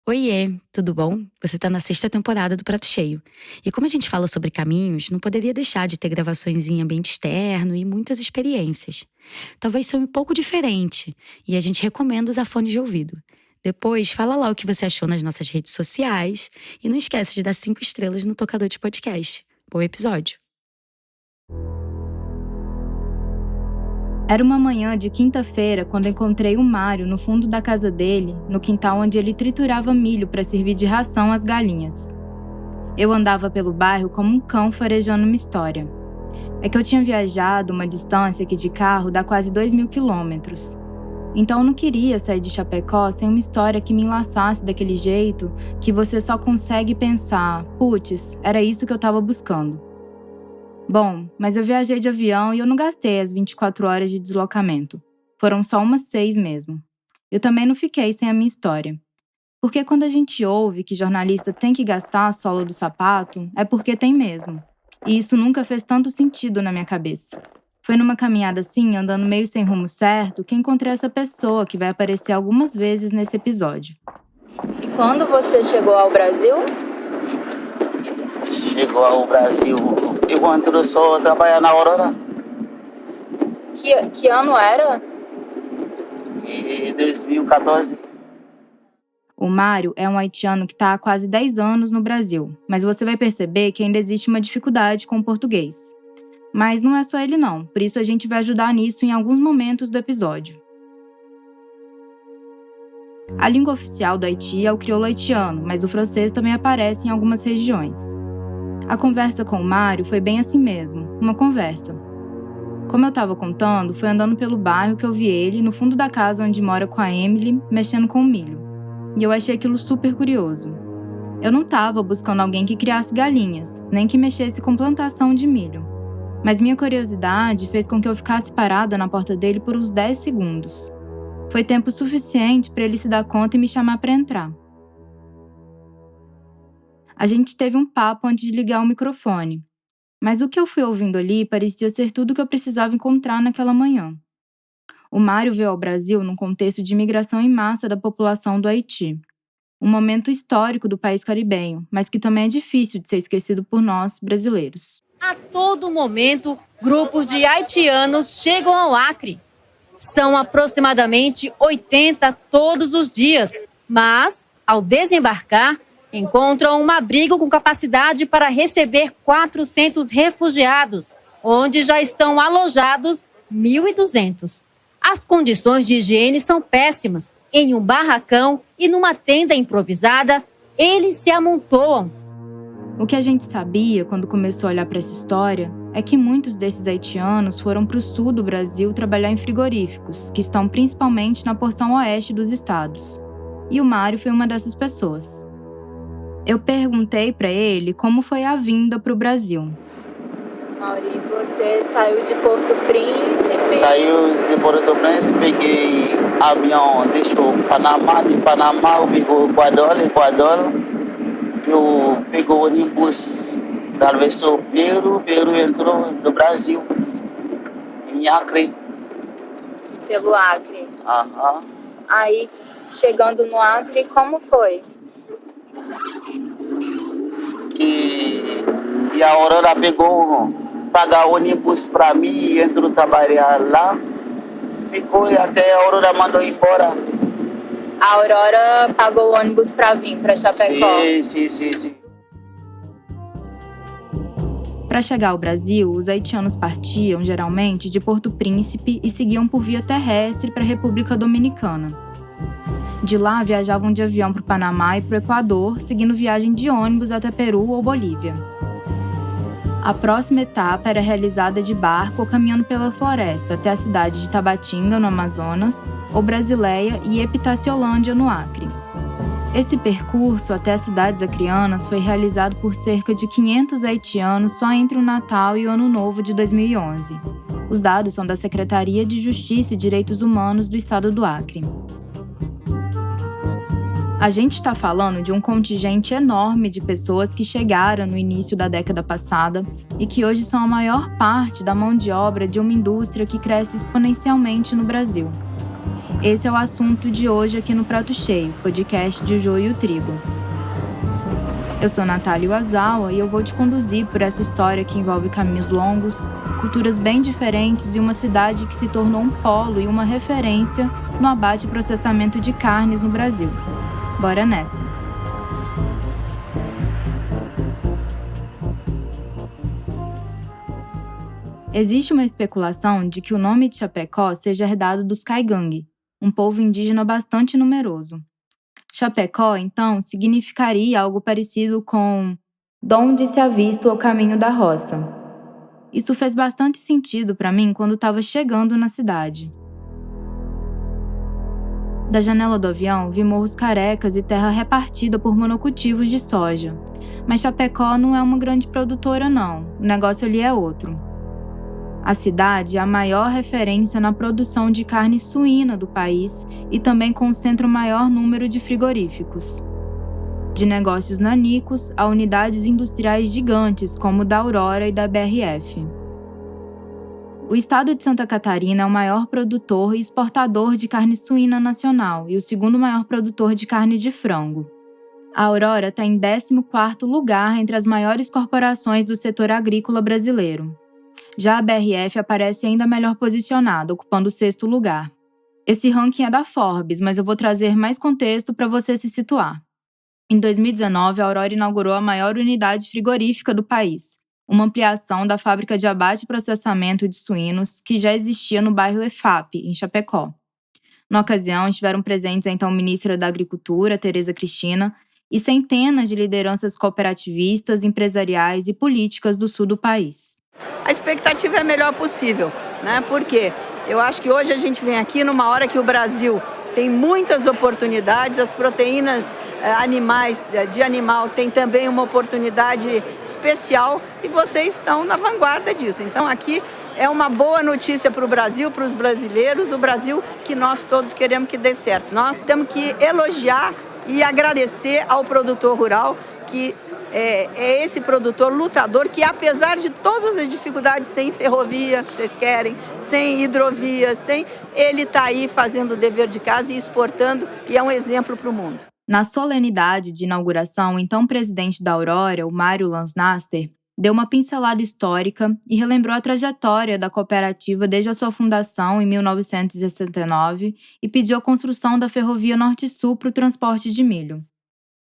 Oiê, tudo bom? Você tá na sexta temporada do Prato Cheio. E como a gente fala sobre caminhos, não poderia deixar de ter gravações em ambiente externo e muitas experiências. Talvez soe um pouco diferente, e a gente recomenda usar fones de ouvido. Depois, fala lá o que você achou nas nossas redes sociais e não esquece de dar 5 estrelas no tocador de podcast. Bom episódio! Era uma manhã de quinta-feira quando encontrei o Mário no fundo da casa dele, no quintal onde ele triturava milho para servir de ração às galinhas. Eu andava pelo bairro como um cão farejando uma história. É que eu tinha viajado uma distância que de carro dá quase 2.000 quilômetros. Então eu não queria sair de Chapecó sem uma história que me enlaçasse daquele jeito que você só consegue pensar, putz, era isso que eu estava buscando. Bom, mas eu viajei de avião e eu não gastei as 24 horas de deslocamento. Foram só umas 6 mesmo. Eu também não fiquei sem a minha história. Porque quando a gente ouve que jornalista tem que gastar a sola do sapato, é porque tem mesmo. E isso nunca fez tanto sentido na minha cabeça. Foi numa caminhada assim, andando meio sem rumo certo, que encontrei essa pessoa que vai aparecer algumas vezes nesse episódio. E quando você chegou ao Brasil? Chegou ao Brasil, eu ando só trabalhar na Aurora. Que ano era? Em 2014. O Mário é um haitiano que está há quase 10 anos no Brasil, mas você vai perceber que ainda existe uma dificuldade com o português. Mas não é só ele não, por isso a gente vai ajudar nisso em alguns momentos do episódio. A língua oficial do Haiti é o crioulo haitiano, mas o francês também aparece em algumas regiões. A conversa com o Mário foi bem assim mesmo, uma conversa. Como eu estava contando, foi andando pelo bairro que eu vi ele, no fundo da casa onde mora com a Emily, mexendo com o milho. E eu achei aquilo super curioso. Eu não estava buscando alguém que criasse galinhas, nem que mexesse com plantação de milho. Mas minha curiosidade fez com que eu ficasse parada na porta dele por uns 10 segundos. Foi tempo suficiente para ele se dar conta e me chamar para entrar. A gente teve um papo antes de ligar o microfone, mas o que eu fui ouvindo ali parecia ser tudo o que eu precisava encontrar naquela manhã. O Mário veio ao Brasil num contexto de imigração em massa da população do Haiti. Um momento histórico do país caribenho, mas que também é difícil de ser esquecido por nós, brasileiros. A todo momento, grupos de haitianos chegam ao Acre. São aproximadamente 80 todos os dias, mas, ao desembarcar, encontram um abrigo com capacidade para receber 400 refugiados, onde já estão alojados 1.200. As condições de higiene são péssimas. Em um barracão e numa tenda improvisada, eles se amontoam. O que a gente sabia quando começou a olhar para essa história é que muitos desses haitianos foram para o sul do Brasil trabalhar em frigoríficos, que estão principalmente na porção oeste dos estados. E o Mário foi uma dessas pessoas. Eu perguntei para ele como foi a vinda para o Brasil. Mauri, você saiu de Porto Príncipe? Saiu de Porto Príncipe, peguei avião, deixou Panamá, de Panamá eu pegou Equador, eu pegou ônibus, atravessou Peru entrou do Brasil, em Acre. Pelo Acre? Aham. Aí, chegando no Acre, como foi? E a Aurora pegou, pagar ônibus para mim, entrou trabalhar lá, ficou e até a Aurora mandou embora. A Aurora pagou o ônibus para vir para Chapecó? Sim. Para chegar ao Brasil, os haitianos partiam, geralmente, de Porto Príncipe e seguiam por via terrestre para a República Dominicana. De lá, viajavam de avião para o Panamá e para o Equador, seguindo viagem de ônibus até Peru ou Bolívia. A próxima etapa era realizada de barco ou caminhando pela floresta até a cidade de Tabatinga, no Amazonas, ou Brasileia e Epitaciolândia, no Acre. Esse percurso até as cidades acreanas foi realizado por cerca de 500 haitianos só entre o Natal e o Ano Novo de 2011. Os dados são da Secretaria de Justiça e Direitos Humanos do Estado do Acre. A gente está falando de um contingente enorme de pessoas que chegaram no início da década passada e que hoje são a maior parte da mão de obra de uma indústria que cresce exponencialmente no Brasil. Esse é o assunto de hoje aqui no Prato Cheio, podcast de O Joio e o Trigo. Eu sou Natália Wazawa e eu vou te conduzir por essa história que envolve caminhos longos, culturas bem diferentes e uma cidade que se tornou um polo e uma referência no abate e processamento de carnes no Brasil. Bora nessa! Existe uma especulação de que o nome de Chapecó seja herdado dos Caigangue, um povo indígena bastante numeroso. Chapecó, então, significaria algo parecido com "donde se avista o caminho da roça". Isso fez bastante sentido para mim quando estava chegando na cidade. Da janela do avião, vi morros carecas e terra repartida por monocultivos de soja. Mas Chapecó não é uma grande produtora, não. O negócio ali é outro. A cidade é a maior referência na produção de carne suína do país e também concentra o maior número de frigoríficos. De negócios nanicos a unidades industriais gigantes como o da Aurora e da BRF. O estado de Santa Catarina é o maior produtor e exportador de carne suína nacional e o segundo maior produtor de carne de frango. A Aurora está em 14º lugar entre as maiores corporações do setor agrícola brasileiro. Já a BRF aparece ainda melhor posicionada, ocupando o 6º lugar. Esse ranking é da Forbes, mas eu vou trazer mais contexto para você se situar. Em 2019, a Aurora inaugurou a maior unidade frigorífica do país, uma ampliação da fábrica de abate e processamento de suínos que já existia no bairro EFAP, em Chapecó. Na ocasião, estiveram presentes a então ministra da Agricultura, Tereza Cristina, e centenas de lideranças cooperativistas, empresariais e políticas do sul do país. A expectativa é a melhor possível, né? Porque eu acho que hoje a gente vem aqui numa hora que o Brasil tem muitas oportunidades, as proteínas de animal têm também uma oportunidade especial e vocês estão na vanguarda disso. Então aqui é uma boa notícia para o Brasil, para os brasileiros, o Brasil que nós todos queremos que dê certo. Nós temos que elogiar e agradecer ao produtor rural que é esse produtor lutador que, apesar de todas as dificuldades, sem ferrovia, que vocês querem, sem hidrovia, ele está aí fazendo o dever de casa e exportando, e é um exemplo para o mundo. Na solenidade de inauguração, o então presidente da Aurora, o Mário Lansnaster, deu uma pincelada histórica e relembrou a trajetória da cooperativa desde a sua fundação em 1969 e pediu a construção da ferrovia Norte-Sul para o transporte de milho.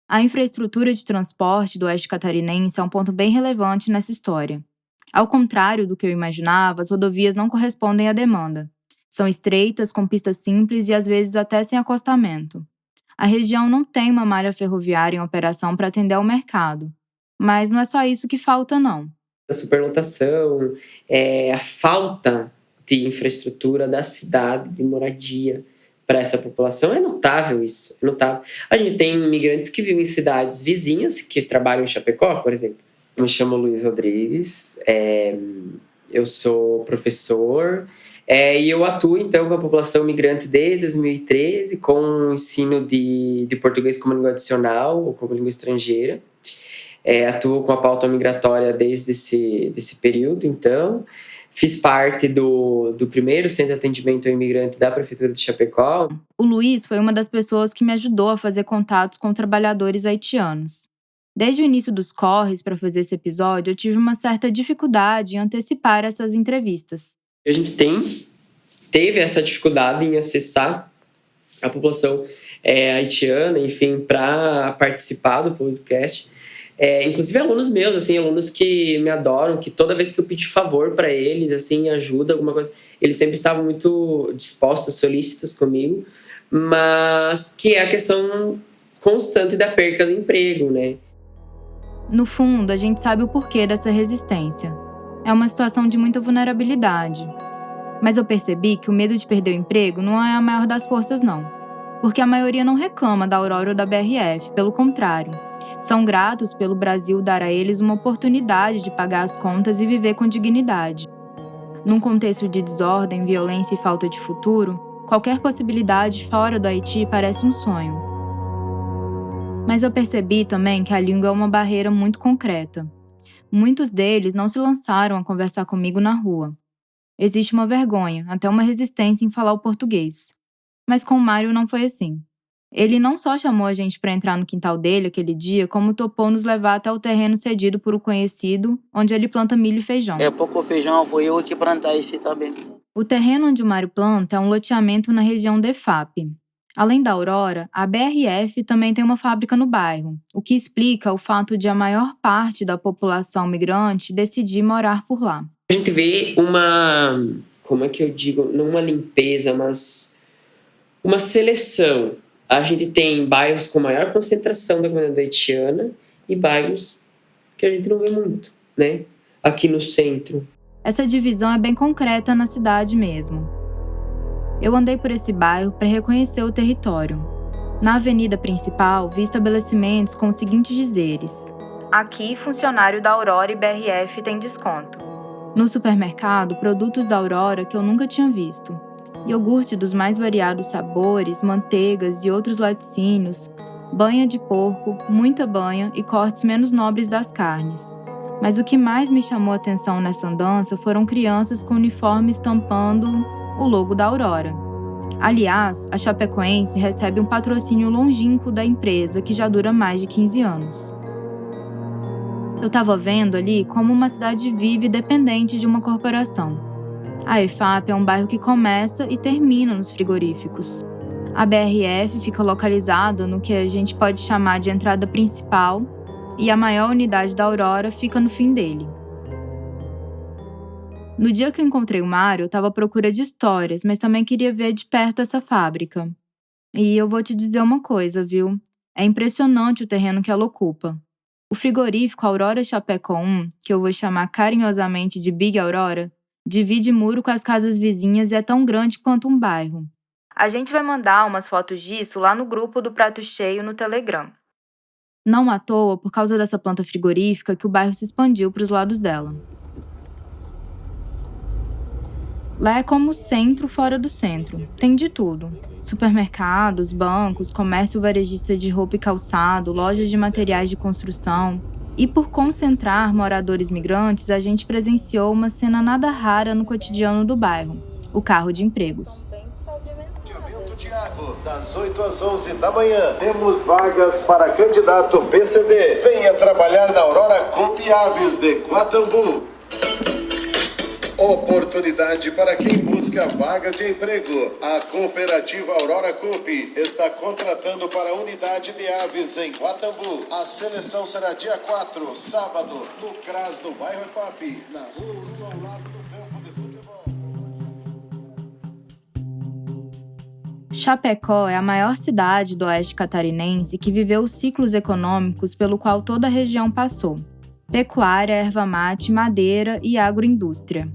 A infraestrutura de transporte do oeste catarinense é um ponto bem relevante nessa história. Ao contrário do que eu imaginava, as rodovias não correspondem à demanda. São estreitas, com pistas simples e às vezes até sem acostamento. A região não tem uma malha ferroviária em operação para atender ao mercado. Mas não é só isso que falta, não. A superlotação, a falta de infraestrutura da cidade, de moradia, para essa população, é notável isso, é notável. A gente tem imigrantes que vivem em cidades vizinhas, que trabalham em Chapecó, por exemplo. Eu me chamo Luiz Rodrigues, eu sou professor, e eu atuo, então, com a população migrante desde 2013, com o ensino de português como língua adicional, ou como língua estrangeira. Atuo com a pauta migratória desde esse período, então. Fiz parte do primeiro centro de atendimento ao imigrante da Prefeitura de Chapecó. O Luiz foi uma das pessoas que me ajudou a fazer contatos com trabalhadores haitianos. Desde o início dos corres para fazer esse episódio, eu tive uma certa dificuldade em antecipar essas entrevistas. A gente teve essa dificuldade em acessar a população haitiana, enfim, para participar do podcast. Inclusive alunos meus, assim, alunos que me adoram, que toda vez que eu pedi favor para eles, assim, ajuda, alguma coisa, eles sempre estavam muito dispostos, solícitos comigo, mas que é a questão constante da perca do emprego, né? No fundo, a gente sabe o porquê dessa resistência. É uma situação de muita vulnerabilidade. Mas eu percebi que o medo de perder o emprego não é a maior das forças, não. Porque a maioria não reclama da Aurora ou da BRF, pelo contrário. São gratos pelo Brasil dar a eles uma oportunidade de pagar as contas e viver com dignidade. Num contexto de desordem, violência e falta de futuro, qualquer possibilidade fora do Haiti parece um sonho. Mas eu percebi também que a língua é uma barreira muito concreta. Muitos deles não se lançaram a conversar comigo na rua. Existe uma vergonha, até uma resistência em falar o português. Mas com o Mário não foi assim. Ele não só chamou a gente para entrar no quintal dele aquele dia, como topou nos levar até o terreno cedido por um conhecido, onde ele planta milho e feijão. É pouco feijão, foi eu que plantei esse também. O terreno onde o Mário planta é um loteamento na região da EFAP. Além da Aurora, a BRF também tem uma fábrica no bairro, o que explica o fato de a maior parte da população migrante decidir morar por lá. A gente vê uma, como é que eu digo, não uma limpeza, mas uma seleção. A gente tem bairros com maior concentração da comunidade haitiana e bairros que a gente não vê muito, né? Aqui no centro. Essa divisão é bem concreta na cidade mesmo. Eu andei por esse bairro para reconhecer o território. Na avenida principal, vi estabelecimentos com os seguintes dizeres: aqui, funcionário da Aurora e BRF tem desconto. No supermercado, produtos da Aurora que eu nunca tinha visto. Iogurte dos mais variados sabores, manteigas e outros laticínios, banha de porco, muita banha e cortes menos nobres das carnes. Mas o que mais me chamou a atenção nessa andança foram crianças com uniformes estampando o logo da Aurora. Aliás, a Chapecoense recebe um patrocínio longínquo da empresa que já dura mais de 15 anos. Eu estava vendo ali como uma cidade vive dependente de uma corporação. A EFAP é um bairro que começa e termina nos frigoríficos. A BRF fica localizada no que a gente pode chamar de entrada principal e a maior unidade da Aurora fica no fim dele. No dia que eu encontrei o Mário, eu estava à procura de histórias, mas também queria ver de perto essa fábrica. E eu vou te dizer uma coisa, viu? É impressionante o terreno que ela ocupa. O frigorífico Aurora Chapecó 1, que eu vou chamar carinhosamente de Big Aurora, divide muro com as casas vizinhas e é tão grande quanto um bairro. A gente vai mandar umas fotos disso lá no grupo do Prato Cheio no Telegram. Não à toa, por causa dessa planta frigorífica, que o bairro se expandiu para os lados dela. Lá é como o centro fora do centro. Tem de tudo. Supermercados, bancos, comércio varejista de roupa e calçado, lojas de materiais de construção. E por concentrar moradores migrantes, a gente presenciou uma cena nada rara no cotidiano do bairro: o carro de empregos. Tiago, das 8 às 11 da manhã, temos vagas para candidato PCD. Venha trabalhar na Aurora Coop Aves de Guatambu. Oportunidade para quem busca vaga de emprego. A cooperativa Aurora Coop está contratando para a unidade de aves em Guatambu. A seleção será dia 4, sábado, no CRAS do bairro EFAP, na rua ao lado do campo de futebol. Chapecó é a maior cidade do oeste catarinense que viveu os ciclos econômicos pelo qual toda a região passou: pecuária, erva-mate, madeira e agroindústria.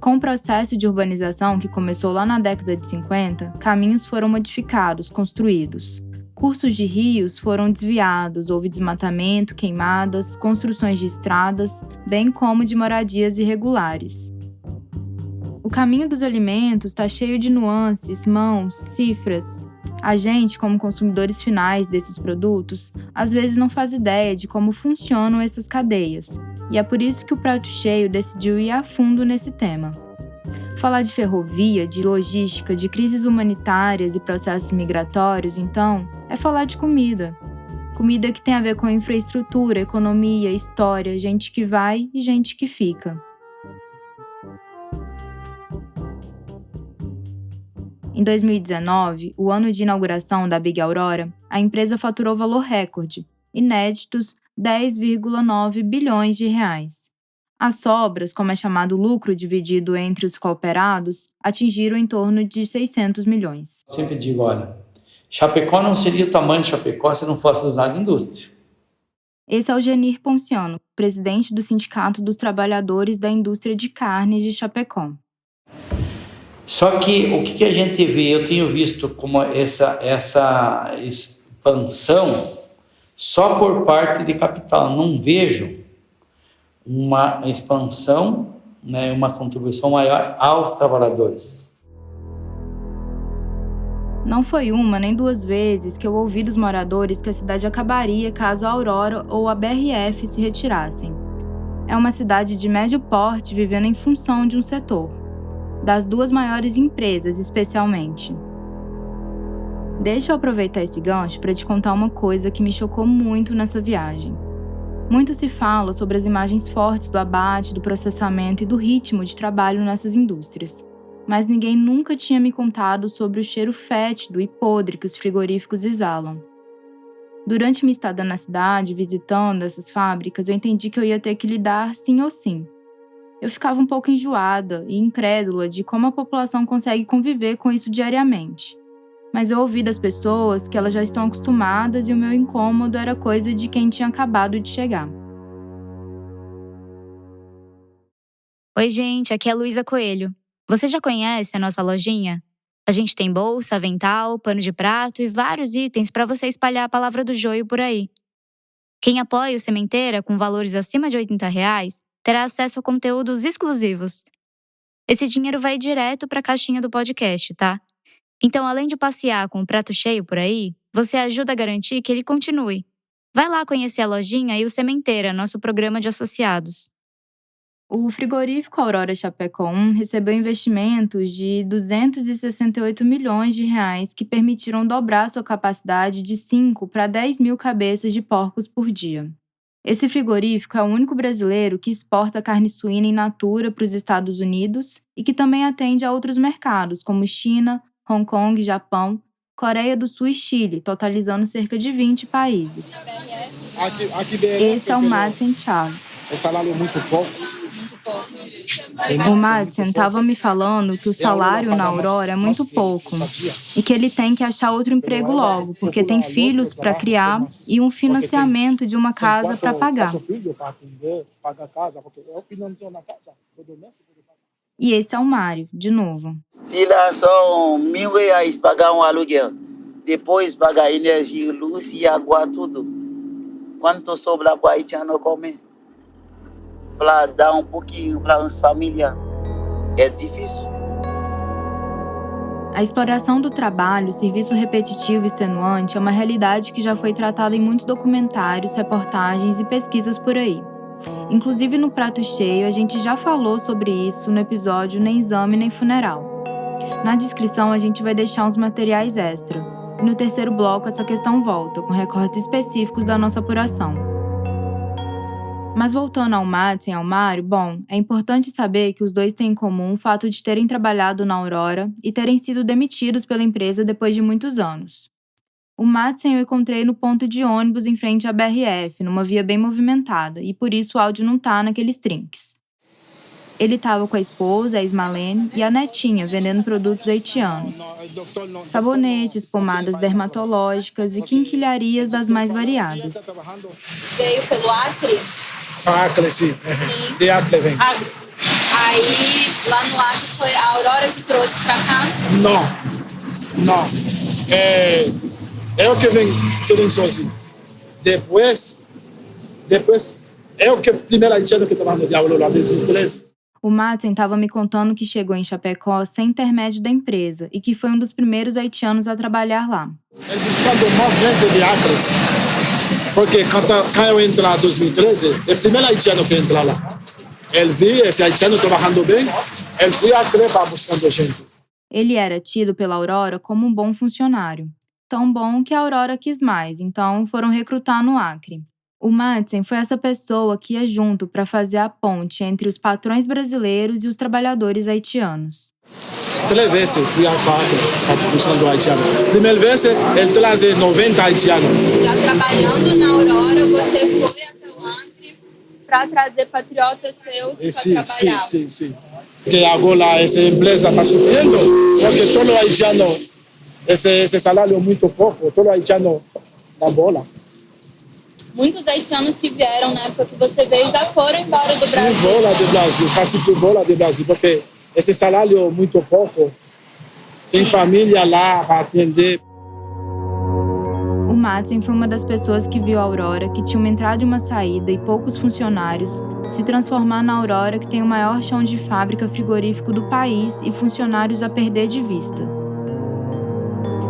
Com o processo de urbanização que começou lá na década de 50, caminhos foram modificados, construídos. Cursos de rios foram desviados, houve desmatamento, queimadas, construções de estradas, bem como de moradias irregulares. O caminho dos alimentos está cheio de nuances, mãos, cifras. A gente, como consumidores finais desses produtos, às vezes não faz ideia de como funcionam essas cadeias, e é por isso que o Prato Cheio decidiu ir a fundo nesse tema. Falar de ferrovia, de logística, de crises humanitárias e processos migratórios, então, é falar de comida. Comida que tem a ver com infraestrutura, economia, história, gente que vai e gente que fica. Em 2019, o ano de inauguração da Big Aurora, a empresa faturou valor recorde, inéditos 10,9 bilhões de reais. As sobras, como é chamado o lucro dividido entre os cooperados, atingiram em torno de 600 milhões. Eu sempre digo, olha, Chapecó não seria o tamanho de Chapecó se não fosse as agroindústrias. Esse é o Genir Ponciano, presidente do Sindicato dos Trabalhadores da Indústria de Carnes de Chapecó. Só que o que a gente vê, eu tenho visto como essa expansão só por parte de capital. Não vejo uma expansão, né, uma contribuição maior aos trabalhadores. Não foi uma nem duas vezes que eu ouvi dos moradores que a cidade acabaria caso a Aurora ou a BRF se retirassem. É uma cidade de médio porte vivendo em função de um setor, das duas maiores empresas especialmente. Deixa eu aproveitar esse gancho para te contar uma coisa que me chocou muito nessa viagem. Muito se fala sobre as imagens fortes do abate, do processamento e do ritmo de trabalho nessas indústrias. Mas ninguém nunca tinha me contado sobre o cheiro fétido e podre que os frigoríficos exalam. Durante minha estada na cidade, visitando essas fábricas, eu entendi que eu ia ter que lidar sim ou sim. Eu ficava um pouco enjoada e incrédula de como a população consegue conviver com isso diariamente. Mas eu ouvi das pessoas que elas já estão acostumadas e o meu incômodo era coisa de quem tinha acabado de chegar. Oi, gente, aqui é a Luísa Coelho. Você já conhece a nossa lojinha? A gente tem bolsa, avental, pano de prato e vários itens para você espalhar a palavra do joio por aí. Quem apoia o Sementeira com valores acima de R$80 terá acesso a conteúdos exclusivos. Esse dinheiro vai direto para a caixinha do podcast, tá? Então, além de passear com o prato cheio por aí, você ajuda a garantir que ele continue. Vai lá conhecer a lojinha e o Sementeira, nosso programa de associados. O frigorífico Aurora Chapecó 1 recebeu investimentos de R$268 milhões que permitiram dobrar sua capacidade de 5 para 10 mil cabeças de porcos por dia. Esse frigorífico é o único brasileiro que exporta carne suína in natura para os Estados Unidos e que também atende a outros mercados, como China, Hong Kong, Japão, Coreia do Sul e Chile, totalizando cerca de 20 países. Esse é o Madsen Charles. O salário é muito pouco. O Madsen estava me falando que o salário na Aurora é muito pouco e que ele tem que achar outro emprego logo, porque tem filhos para criar e um financiamento de uma casa para pagar. E esse é o Mário, de novo. Se lá são R$1.000 pagar um aluguel, depois pagar energia, luz e água, tudo. Quanto sobra para haitiano comer? Para dar um pouquinho para as famílias, é difícil. A exploração do trabalho, o serviço repetitivo e extenuante é uma realidade que já foi tratada em muitos documentários, reportagens e pesquisas por aí. Inclusive no Prato Cheio, a gente já falou sobre isso no episódio Nem Exame Nem Funeral. Na descrição a gente vai deixar uns materiais extra. E no terceiro bloco essa questão volta, com recortes específicos da nossa apuração. Mas voltando ao Madsen e ao Mário, bom, é importante saber que os dois têm em comum o fato de terem trabalhado na Aurora e terem sido demitidos pela empresa depois de muitos anos. O Madsen eu encontrei no ponto de ônibus em frente à BRF, numa via bem movimentada, e por isso o áudio não tá naqueles trinques. Ele estava com a esposa, a Ismalene, e a netinha vendendo produtos haitianos. Sabonetes, pomadas dermatológicas e quinquilharias das mais variadas. Veio pelo Acre? Acre, sim. De Acre vem. Aí, lá no Acre, foi a Aurora que trouxe pra cá? Não. Eu que venho tudo sozinho. Depois, eu que primeiro haitiano que trabalha de Aurora, desde 2013. O Madsen estava me contando que chegou em Chapecó sem intermédio da empresa e que foi um dos primeiros haitianos a trabalhar lá. Ele buscando mais gente de Acre, porque quando eu entrei em 2013, o primeiro haitiano que entrou lá. Ele viu esse haitiano trabalhando bem, ele foi a Acre para buscando gente. Ele era tido pela Aurora como um bom funcionário. Tão bom que a Aurora quis mais, então foram recrutar no Acre. O Madsen foi essa pessoa que ia junto para fazer a ponte entre os patrões brasileiros e os trabalhadores haitianos. 3 vezes fui a Acre buscando haitiano. Primeira vez ele trazia 90 haitianos. Já trabalhando na Aurora, você foi até o Acre para trazer patriotas seus para trabalhar? Sim. Porque agora essa empresa está sofrendo, porque todo haitiano, esse salário é muito pouco, todo haitiano dá bola. Muitos haitianos que vieram na época que você veio já foram embora do Brasil. Sim, bola do Brasil, quase fui bola do Brasil, porque esse salário é muito pouco. Tem família lá para atender. O Madsen foi uma das pessoas que viu a Aurora, que tinha uma entrada e uma saída e poucos funcionários, se transformar na Aurora, que tem o maior chão de fábrica frigorífico do país e funcionários a perder de vista.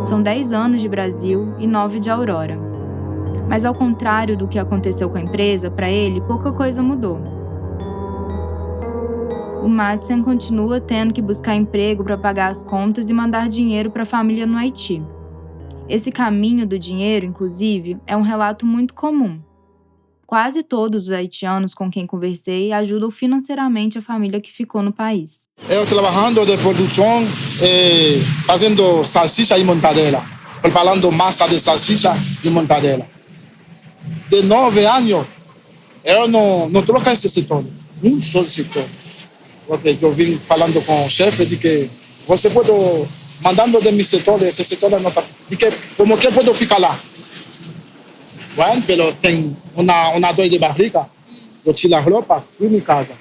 São 10 anos de Brasil e 9 de Aurora. Mas ao contrário do que aconteceu com a empresa, para ele, pouca coisa mudou. O Madsen continua tendo que buscar emprego para pagar as contas e mandar dinheiro para a família no Haiti. Esse caminho do dinheiro, inclusive, é um relato muito comum. Quase todos os haitianos com quem conversei ajudam financeiramente a família que ficou no país. Eu trabalhando de produção, fazendo salsicha e mortadela, preparando massa de salsicha e mortadela. De 9 anos, eu não troco esse setor, um só setor. Porque eu vim falando com o chefe de que você pode, mandando de meu setor, esse setor não está, de que como que eu posso ficar lá? Bueno, pero tem uma dor de barriga, eu tiro a roupa, fui em casa.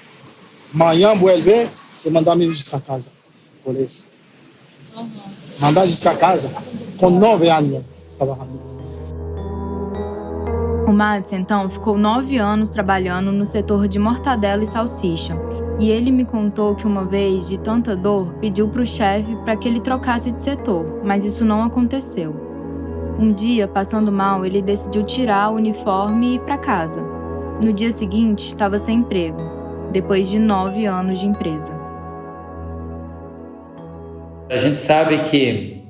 Amanhã vuelve, você mandar me ir para casa. Por isso. Mandar ir para casa, com 9 anos trabalhando. O Mads, então, ficou 9 anos trabalhando no setor de mortadela e salsicha. E ele me contou que uma vez, de tanta dor, pediu para o chefe para que ele trocasse de setor, mas isso não aconteceu. Um dia, passando mal, ele decidiu tirar o uniforme e ir para casa. No dia seguinte, estava sem emprego, depois de 9 anos de empresa. A gente sabe que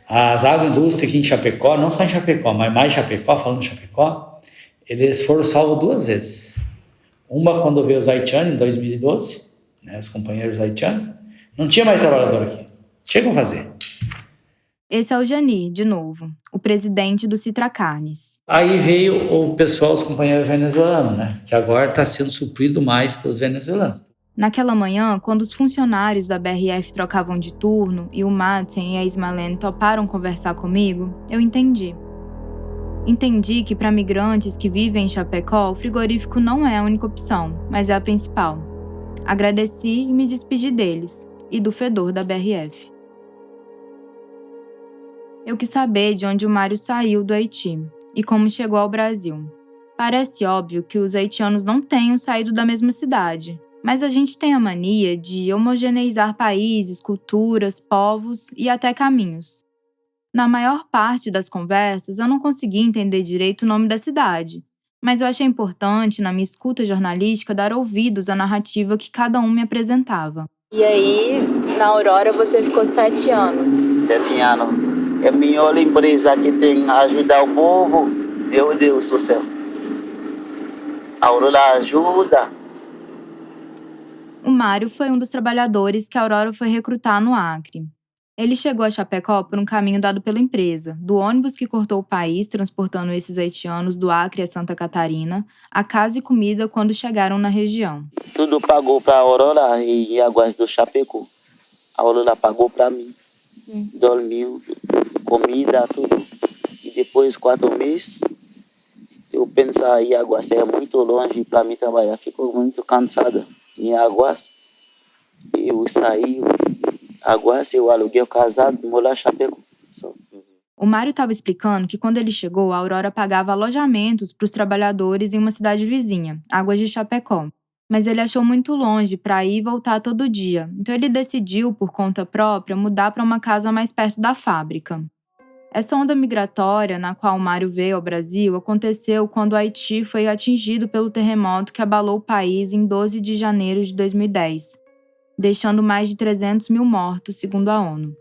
as agroindústrias aqui em Chapecó, não só em Chapecó, mas mais Chapecó, falando de Chapecó, eles foram salvos 2 vezes. Uma quando veio os haitianos, em 2012, né, os companheiros haitianos, não tinha mais trabalhador aqui. Tinha como fazer. Esse é o Janir, de novo, o presidente do Citra Carnes. Aí veio o pessoal, os companheiros venezuelanos, né, que agora está sendo suprido mais pelos venezuelanos. Naquela manhã, quando os funcionários da BRF trocavam de turno e o Madsen e a Ismalene toparam conversar comigo, eu entendi. Entendi que para migrantes que vivem em Chapecó, o frigorífico não é a única opção, mas é a principal. Agradeci e me despedi deles, e do fedor da BRF. Eu quis saber de onde o Mário saiu do Haiti e como chegou ao Brasil. Parece óbvio que os haitianos não tenham saído da mesma cidade, mas a gente tem a mania de homogeneizar países, culturas, povos e até caminhos. Na maior parte das conversas, eu não consegui entender direito o nome da cidade, mas eu achei importante, na minha escuta jornalística, dar ouvidos à narrativa que cada um me apresentava. E aí, na Aurora, você ficou 7 anos. 7 anos. É a melhor empresa que tem a ajudar o povo. Meu Deus do céu. A Aurora ajuda. O Mário foi um dos trabalhadores que a Aurora foi recrutar no Acre. Ele chegou a Chapecó por um caminho dado pela empresa, do ônibus que cortou o país, transportando esses haitianos do Acre a Santa Catarina, a casa e comida quando chegaram na região. Tudo pagou para a Aurora e Águas do Chapecó. A Aurora pagou para mim. Dormiu, comida, tudo. E depois, 4 meses, eu pensei, Águas é muito longe para mim trabalhar. Ficou muito cansada em Águas. Eu saí, Águas, eu aluguei o casado, morar em Chapecó. O Mário estava explicando que quando ele chegou, a Aurora pagava alojamentos para os trabalhadores em uma cidade vizinha, Águas de Chapecó. Mas ele achou muito longe para ir e voltar todo dia, então ele decidiu, por conta própria, mudar para uma casa mais perto da fábrica. Essa onda migratória na qual o Mário veio ao Brasil aconteceu quando o Haiti foi atingido pelo terremoto que abalou o país em 12 de janeiro de 2010, deixando mais de 300 mil mortos, segundo a ONU.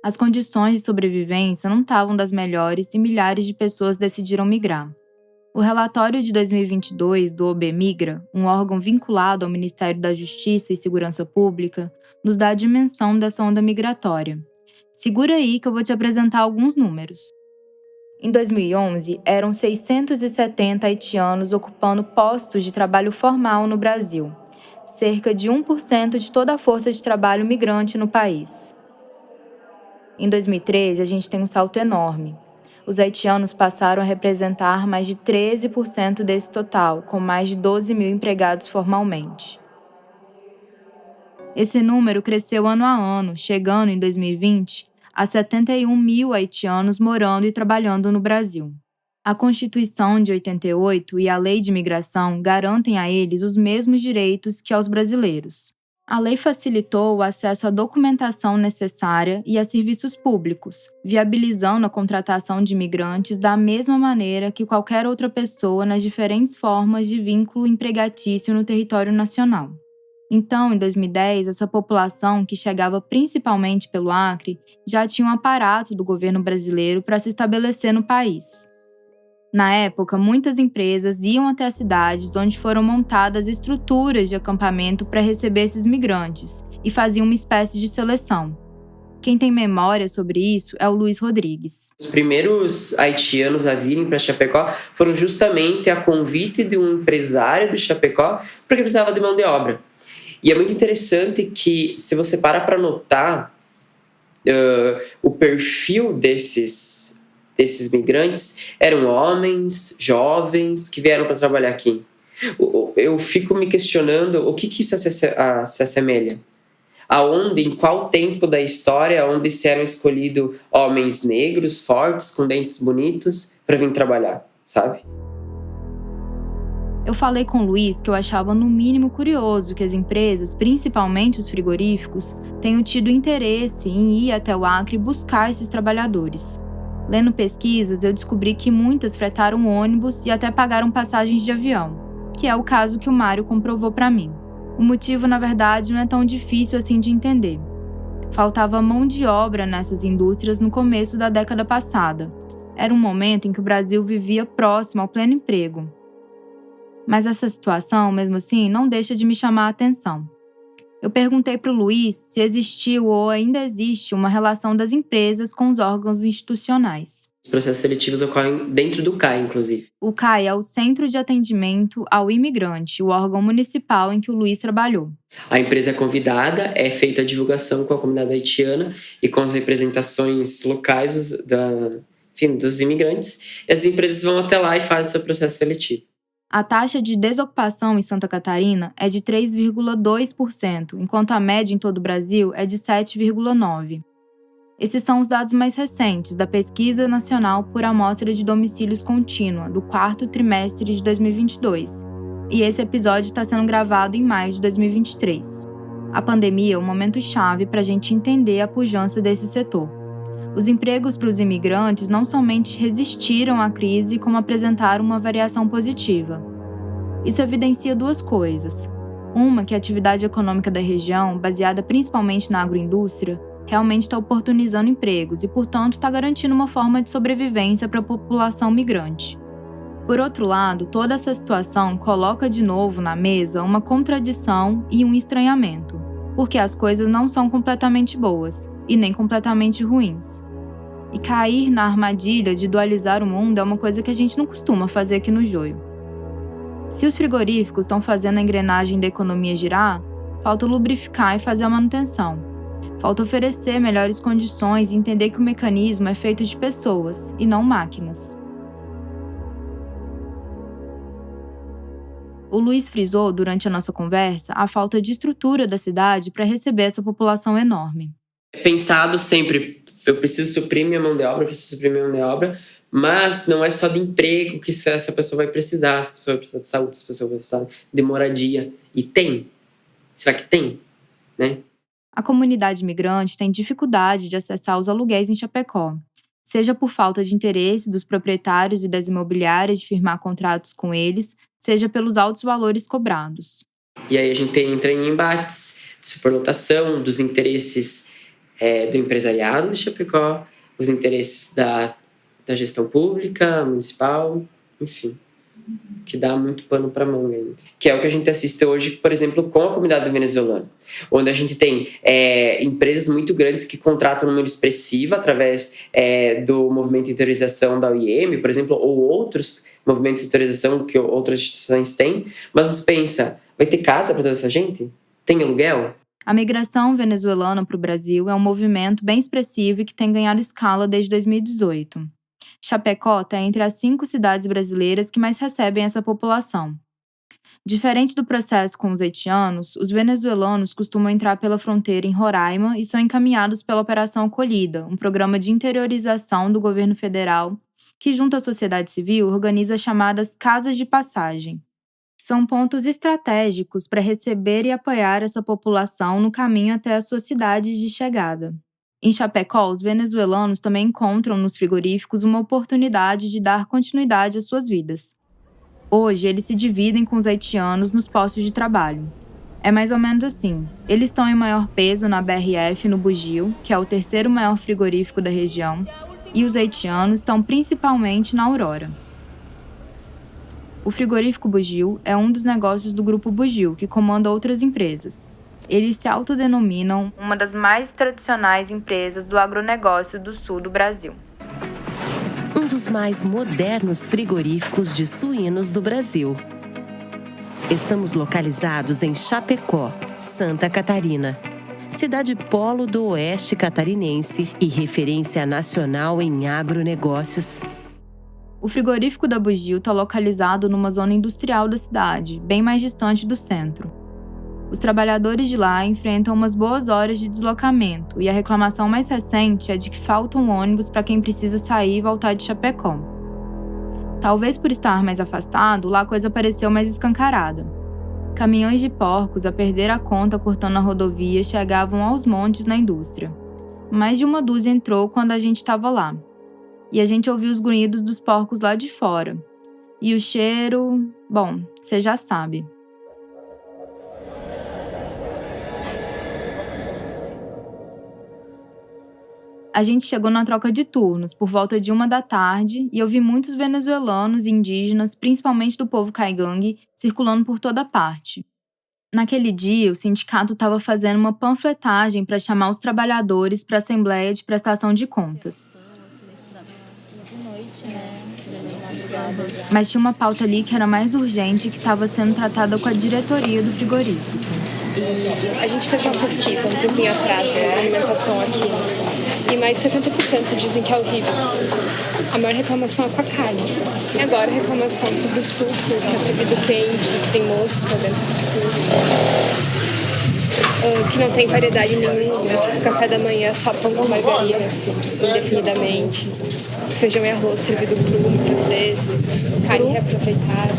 As condições de sobrevivência não estavam das melhores e milhares de pessoas decidiram migrar. O relatório de 2022 do OBMigra, um órgão vinculado ao Ministério da Justiça e Segurança Pública, nos dá a dimensão dessa onda migratória. Segura aí que eu vou te apresentar alguns números. Em 2011, eram 670 haitianos ocupando postos de trabalho formal no Brasil, cerca de 1% de toda a força de trabalho migrante no país. Em 2013, a gente tem um salto enorme. Os haitianos passaram a representar mais de 13% desse total, com mais de 12 mil empregados formalmente. Esse número cresceu ano a ano, chegando em 2020 a 71 mil haitianos morando e trabalhando no Brasil. A Constituição de 88 e a Lei de Imigração garantem a eles os mesmos direitos que aos brasileiros. A lei facilitou o acesso à documentação necessária e a serviços públicos, viabilizando a contratação de imigrantes da mesma maneira que qualquer outra pessoa nas diferentes formas de vínculo empregatício no território nacional. Então, em 2010, essa população, que chegava principalmente pelo Acre, já tinha um aparato do governo brasileiro para se estabelecer no país. Na época, muitas empresas iam até as cidades onde foram montadas estruturas de acampamento para receber esses migrantes e faziam uma espécie de seleção. Quem tem memória sobre isso é o Luiz Rodrigues. Os primeiros haitianos a virem para Chapecó foram justamente a convite de um empresário do Chapecó porque precisava de mão de obra. E é muito interessante que, se você para notar o perfil desses migrantes, eram homens, jovens, que vieram para trabalhar aqui. Eu fico me questionando o que isso se assemelha. Em qual tempo da história, onde se eram escolhidos homens negros, fortes, com dentes bonitos, para vir trabalhar, sabe? Eu falei com o Luiz que eu achava no mínimo curioso que as empresas, principalmente os frigoríficos, tenham tido interesse em ir até o Acre buscar esses trabalhadores. Lendo pesquisas, eu descobri que muitas fretaram ônibus e até pagaram passagens de avião, que é o caso que o Mário comprovou para mim. O motivo, na verdade, não é tão difícil assim de entender. Faltava mão de obra nessas indústrias no começo da década passada. Era um momento em que o Brasil vivia próximo ao pleno emprego. Mas essa situação, mesmo assim, não deixa de me chamar a atenção. Eu perguntei para o Luiz se existiu ou ainda existe uma relação das empresas com os órgãos institucionais. Os processos seletivos ocorrem dentro do CAI, inclusive. O CAI é o Centro de Atendimento ao Imigrante, o órgão municipal em que o Luiz trabalhou. A empresa é convidada, é feita a divulgação com a comunidade haitiana e com as representações locais dos imigrantes. E as empresas vão até lá e fazem seu processo seletivo. A taxa de desocupação em Santa Catarina é de 3,2%, enquanto a média em todo o Brasil é de 7,9%. Esses são os dados mais recentes da Pesquisa Nacional por Amostra de Domicílios Contínua, do 4º trimestre de 2022. E esse episódio está sendo gravado em maio de 2023. A pandemia é um momento chave para a gente entender a pujança desse setor. Os empregos para os imigrantes não somente resistiram à crise, como apresentaram uma variação positiva. Isso evidencia duas coisas. Uma, que a atividade econômica da região, baseada principalmente na agroindústria, realmente está oportunizando empregos e, portanto, está garantindo uma forma de sobrevivência para a população migrante. Por outro lado, toda essa situação coloca de novo na mesa uma contradição e um estranhamento, porque as coisas não são completamente boas e nem completamente ruins. E cair na armadilha de dualizar o mundo é uma coisa que a gente não costuma fazer aqui no Joio. Se os frigoríficos estão fazendo a engrenagem da economia girar, falta lubrificar e fazer a manutenção. Falta oferecer melhores condições e entender que o mecanismo é feito de pessoas e não máquinas. O Luiz frisou durante a nossa conversa a falta de estrutura da cidade para receber essa população enorme. Pensado sempre, eu preciso suprir minha mão de obra, mas não é só de emprego que essa pessoa vai precisar. Essa pessoa vai precisar de saúde, essa pessoa vai precisar de moradia. E tem? Será que tem? Né? A comunidade migrante tem dificuldade de acessar os aluguéis em Chapecó, seja por falta de interesse dos proprietários e das imobiliárias de firmar contratos com eles, seja pelos altos valores cobrados. E aí a gente entra em embates de superlotação, dos interesses do empresariado de Chapecó, os interesses da gestão pública, municipal, enfim, que dá muito pano para manga ainda. Que é o que a gente assiste hoje, por exemplo, com a comunidade venezuelana, onde a gente tem empresas muito grandes que contratam um número expressivo através do movimento de interiorização da OIM, por exemplo, ou outros movimentos de interiorização que outras instituições têm, mas você pensa, vai ter casa para toda essa gente? Tem aluguel? A migração venezuelana para o Brasil é um movimento bem expressivo e que tem ganhado escala desde 2018. Chapecó está entre as 5 cidades brasileiras que mais recebem essa população. Diferente do processo com os haitianos, os venezuelanos costumam entrar pela fronteira em Roraima e são encaminhados pela Operação Acolhida, um programa de interiorização do governo federal que, junto à sociedade civil, organiza as chamadas Casas de Passagem. São pontos estratégicos para receber e apoiar essa população no caminho até as suas cidades de chegada. Em Chapecó, os venezuelanos também encontram nos frigoríficos uma oportunidade de dar continuidade às suas vidas. Hoje, eles se dividem com os haitianos nos postos de trabalho. É mais ou menos assim. Eles estão em maior peso na BRF, no Bugio, que é o terceiro maior frigorífico da região, e os haitianos estão principalmente na Aurora. O frigorífico Bugio é um dos negócios do Grupo Bugio, que comanda outras empresas. Eles se autodenominam uma das mais tradicionais empresas do agronegócio do sul do Brasil. Um dos mais modernos frigoríficos de suínos do Brasil. Estamos localizados em Chapecó, Santa Catarina, cidade polo do oeste catarinense e referência nacional em agronegócios. O frigorífico da Bugio está localizado numa zona industrial da cidade, bem mais distante do centro. Os trabalhadores de lá enfrentam umas boas horas de deslocamento e a reclamação mais recente é de que faltam ônibus para quem precisa sair e voltar de Chapecó. Talvez por estar mais afastado, lá a coisa pareceu mais escancarada. Caminhões de porcos, a perder a conta cortando a rodovia, chegavam aos montes na indústria. Mais de uma dúzia entrou quando a gente estava lá. E a gente ouviu os grunhidos dos porcos lá de fora. E o cheiro... bom, você já sabe. A gente chegou na troca de turnos, por volta de 1 da tarde, e eu vi muitos venezuelanos e indígenas, principalmente do povo caigangue, circulando por toda parte. Naquele dia, o sindicato estava fazendo uma panfletagem para chamar os trabalhadores para a Assembleia de Prestação de Contas. Mas tinha uma pauta ali que era mais urgente e que estava sendo tratada com a diretoria do frigorífico. A gente fez uma pesquisa um pouquinho atrás sobre alimentação aqui. E mais 70% dizem que é horrível. A maior reclamação é com a carne. E agora a reclamação sobre o suco, que é servido quente, que tem mosca dentro do suco. Que não tem variedade nenhuma. O café da manhã é só pão com margarina, assim, indefinidamente. Feijão e arroz servido cru muitas vezes. Carne reaproveitada.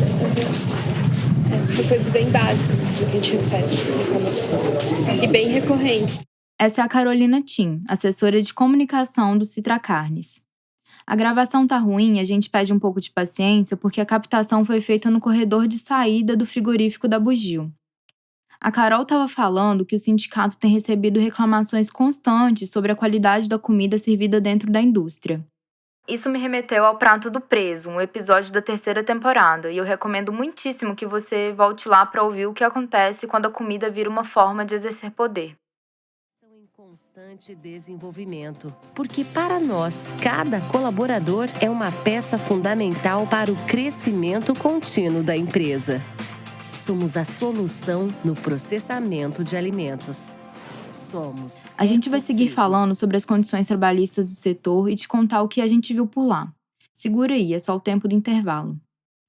São coisas bem básicas assim, que a gente recebe de reclamação. E bem recorrente. Essa é a Carolina Tim, assessora de comunicação do Citra Carnes. A gravação tá ruim, a gente pede um pouco de paciência porque a captação foi feita no corredor de saída do frigorífico da Bugio. A Carol estava falando que o sindicato tem recebido reclamações constantes sobre a qualidade da comida servida dentro da indústria. Isso me remeteu ao Prato do Preso, um episódio da 3ª temporada, e eu recomendo muitíssimo que você volte lá para ouvir o que acontece quando a comida vira uma forma de exercer poder. Em constante desenvolvimento, porque para nós, cada colaborador é uma peça fundamental para o crescimento contínuo da empresa. Somos a solução no processamento de alimentos. A gente vai seguir falando sobre as condições trabalhistas do setor e te contar o que a gente viu por lá. Segura aí, é só o tempo do intervalo.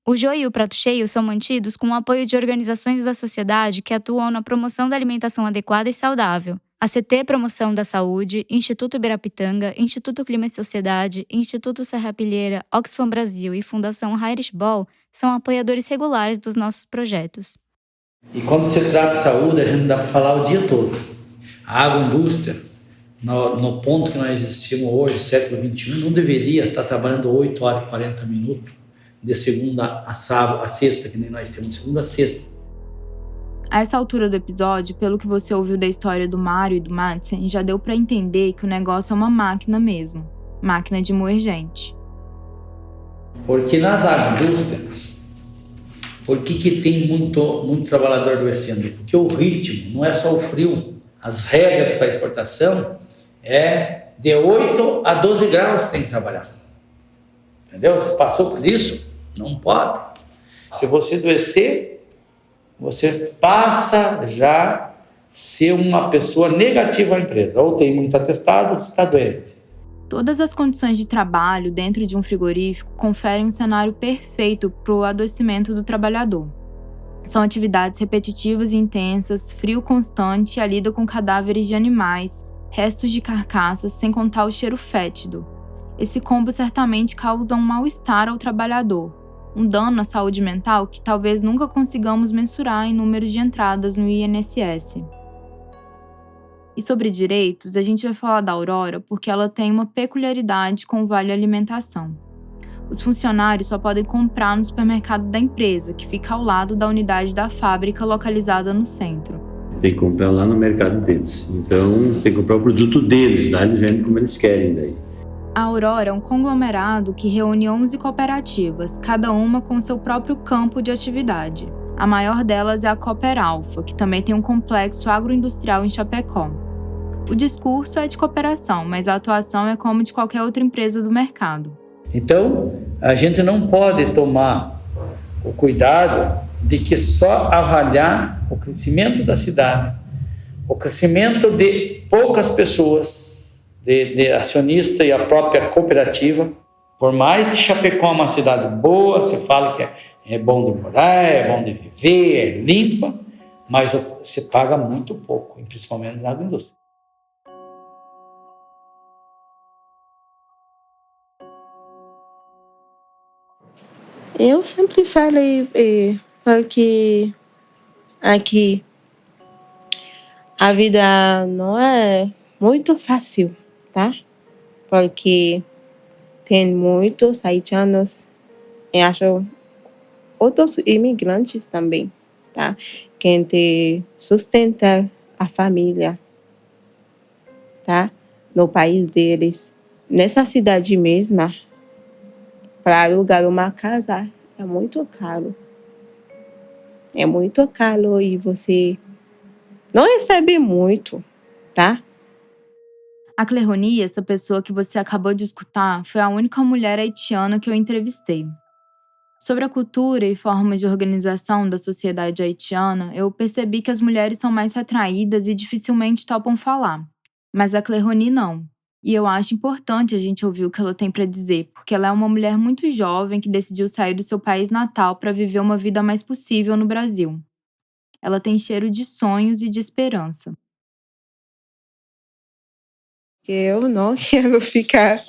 O Joio e o Prato Cheio são mantidos com o apoio de organizações da sociedade que atuam na promoção da alimentação adequada e saudável. A CT Promoção da Saúde, Instituto Ibirapitanga, Instituto Clima e Sociedade, Instituto Serrapilheira, Oxfam Brasil e Fundação Irish Ball são apoiadores regulares dos nossos projetos. E quando se trata de saúde, a gente não dá para falar o dia todo. A agroindústria, no ponto que nós existimos hoje, século XXI, não deveria estar trabalhando 8 horas e 40 minutos de segunda a sábado, a sexta, que nem nós temos, de segunda a sexta. A essa altura do episódio, pelo que você ouviu da história do Mário e do Madsen, já deu para entender que o negócio é uma máquina mesmo. Máquina de moer gente. Porque nas agroindústrias, por que tem muito trabalhador adoecendo? Porque o ritmo não é só o frio. As regras para exportação é de 8 a 12 graus tem que trabalhar. Entendeu? Se passou por isso, não pode. Se você adoecer, você passa já a ser uma pessoa negativa à empresa. Ou tem muito atestado, ou está doente. Todas as condições de trabalho dentro de um frigorífico conferem um cenário perfeito para o adoecimento do trabalhador. São atividades repetitivas e intensas, frio constante e a lida com cadáveres de animais, restos de carcaças, sem contar o cheiro fétido. Esse combo certamente causa um mal-estar ao trabalhador, um dano à saúde mental que talvez nunca consigamos mensurar em números de entradas no INSS. E sobre direitos, a gente vai falar da Aurora porque ela tem uma peculiaridade com o Vale Alimentação. Os funcionários só podem comprar no supermercado da empresa, que fica ao lado da unidade da fábrica localizada no centro. tem que comprar lá no mercado deles. Então, tem que comprar o produto deles, lá eles vendem como eles querem daí. A Aurora é um conglomerado que reúne 11 cooperativas, cada uma com seu próprio campo de atividade. A maior delas é a Cooper Alfa, que também tem um complexo agroindustrial em Chapecó. O discurso é de cooperação, mas a atuação é como de qualquer outra empresa do mercado. Então, a gente não pode tomar o cuidado de que só avaliar o crescimento da cidade, o crescimento de poucas pessoas, de acionista e a própria cooperativa. Por mais que Chapecó é uma cidade boa, se fala que é bom de morar, é bom de viver, é limpa, mas se paga muito pouco, principalmente na agroindústria. Eu sempre falei porque aqui a vida não é muito fácil, tá? Porque tem muitos haitianos e acho outros imigrantes também, tá? Que sustenta a família, tá? No país deles. Nessa cidade mesma, para alugar uma casa é muito caro. É muito caro e você não recebe muito, tá? A Cleroni, essa pessoa que você acabou de escutar, foi a única mulher haitiana que eu entrevistei. Sobre a cultura e formas de organização da sociedade haitiana, eu percebi que as mulheres são mais retraídas e dificilmente topam falar. Mas a Cleroni não. E eu acho importante a gente ouvir o que ela tem para dizer, porque ela é uma mulher muito jovem que decidiu sair do seu país natal para viver uma vida mais possível no Brasil. Ela tem cheiro de sonhos e de esperança. Eu não quero ficar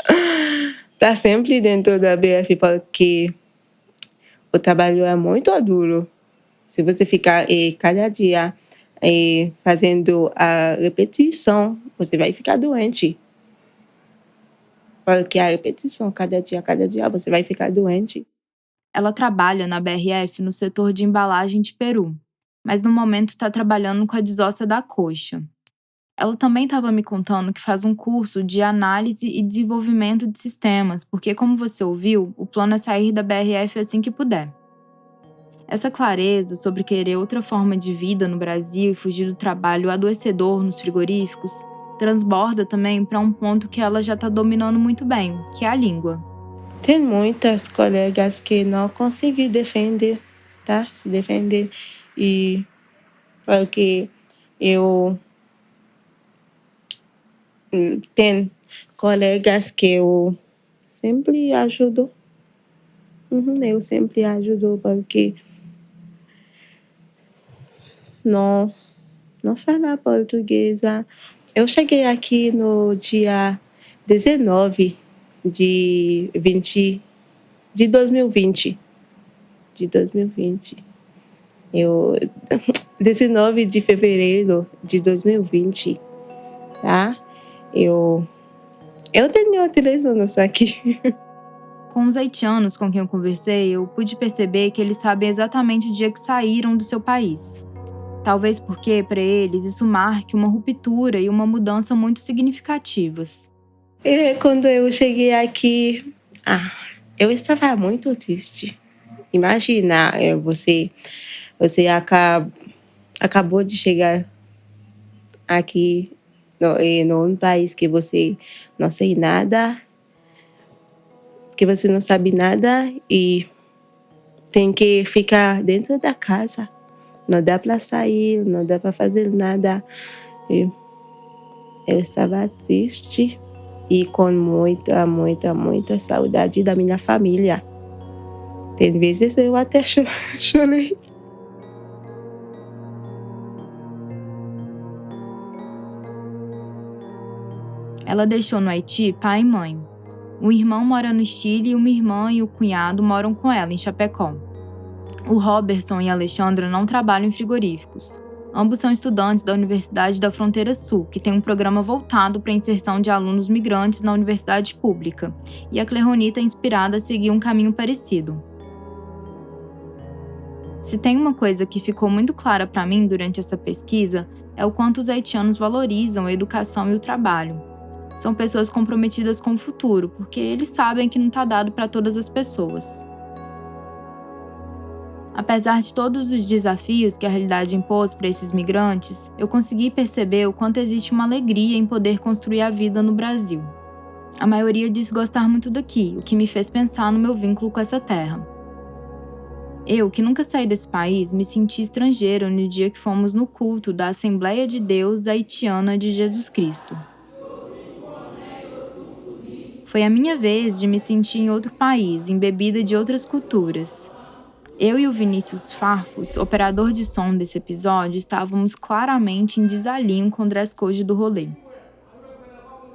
sempre dentro da BF porque o trabalho é muito duro. Se você ficar cada dia fazendo a repetição, você vai ficar doente. Porque a repetição, cada dia, você vai ficar doente. Ela trabalha na BRF no setor de embalagem de peru, mas no momento está trabalhando com a desossa da coxa. Ela também estava me contando que faz um curso de análise e desenvolvimento de sistemas, porque, como você ouviu, o plano é sair da BRF assim que puder. Essa clareza sobre querer outra forma de vida no Brasil e fugir do trabalho adoecedor nos frigoríficos transborda também para um ponto que ela já está dominando muito bem, que é a língua. Tem muitas colegas que não conseguem defender, tá? Se defender. E porque eu tem colegas que eu sempre ajudo. Eu sempre ajudo porque não falo português. Eu cheguei aqui no dia 19 de 2020. 19 de fevereiro de 2020, tá? Eu tenho 3 anos aqui. Com os haitianos com quem eu conversei, eu pude perceber que eles sabem exatamente o dia que saíram do seu país. Talvez porque, para eles, isso marque uma ruptura e uma mudança muito significativas. Quando eu cheguei aqui, eu estava muito triste. Imagina, você acabou de chegar aqui num país que você não sei nada, que você não sabe nada e tem que ficar dentro da casa. Não dá para sair, não dá para fazer nada. Eu estava triste e com muita saudade da minha família. Tem vezes eu até chorei. Ela deixou no Haiti pai e mãe. Um irmão mora no Chile e uma irmã e o cunhado moram com ela em Chapecó. O Robertson e a Alexandra não trabalham em frigoríficos. Ambos são estudantes da Universidade da Fronteira Sul, que tem um programa voltado para a inserção de alunos migrantes na universidade pública. E a Cleroni está inspirada a seguir um caminho parecido. Se tem uma coisa que ficou muito clara para mim durante essa pesquisa, é o quanto os haitianos valorizam a educação e o trabalho. São pessoas comprometidas com o futuro, porque eles sabem que não está dado para todas as pessoas. Apesar de todos os desafios que a realidade impôs para esses migrantes, eu consegui perceber o quanto existe uma alegria em poder construir a vida no Brasil. A maioria diz gostar muito daqui, o que me fez pensar no meu vínculo com essa terra. Eu, que nunca saí desse país, me senti estrangeira no dia que fomos no culto da Assembleia de Deus Haitiana de Jesus Cristo. Foi a minha vez de me sentir em outro país, embebida de outras culturas. Eu e o Vinícius Farfus, operador de som desse episódio, estávamos claramente em desalinho com o dress code do rolê.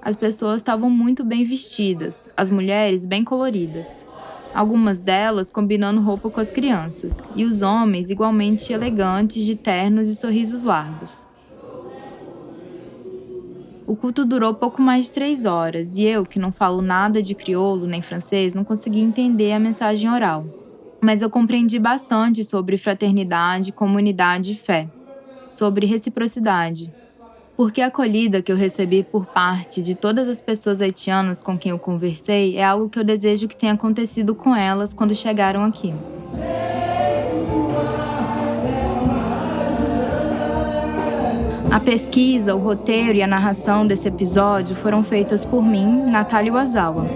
As pessoas estavam muito bem vestidas, as mulheres bem coloridas. Algumas delas combinando roupa com as crianças, e os homens igualmente elegantes de ternos e sorrisos largos. O culto durou pouco mais de 3 horas, e eu, que não falo nada de crioulo nem francês, não consegui entender a mensagem oral. Mas eu compreendi bastante sobre fraternidade, comunidade e fé, sobre reciprocidade. Porque a acolhida que eu recebi por parte de todas as pessoas haitianas com quem eu conversei é algo que eu desejo que tenha acontecido com elas quando chegaram aqui. A pesquisa, o roteiro e a narração desse episódio foram feitas por mim, Natália Wazawa.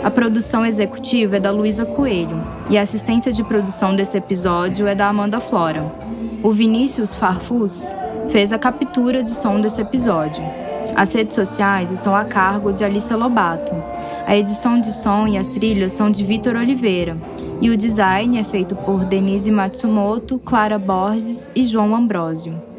A produção executiva é da Luísa Coelho e a assistência de produção desse episódio é da Amanda Flora. O Vinícius Farfus fez a captura de som desse episódio. As redes sociais estão a cargo de Alicia Lobato. A edição de som e as trilhas são de Vitor Oliveira. E o design é feito por Denise Matsumoto, Clara Borges e João Ambrósio.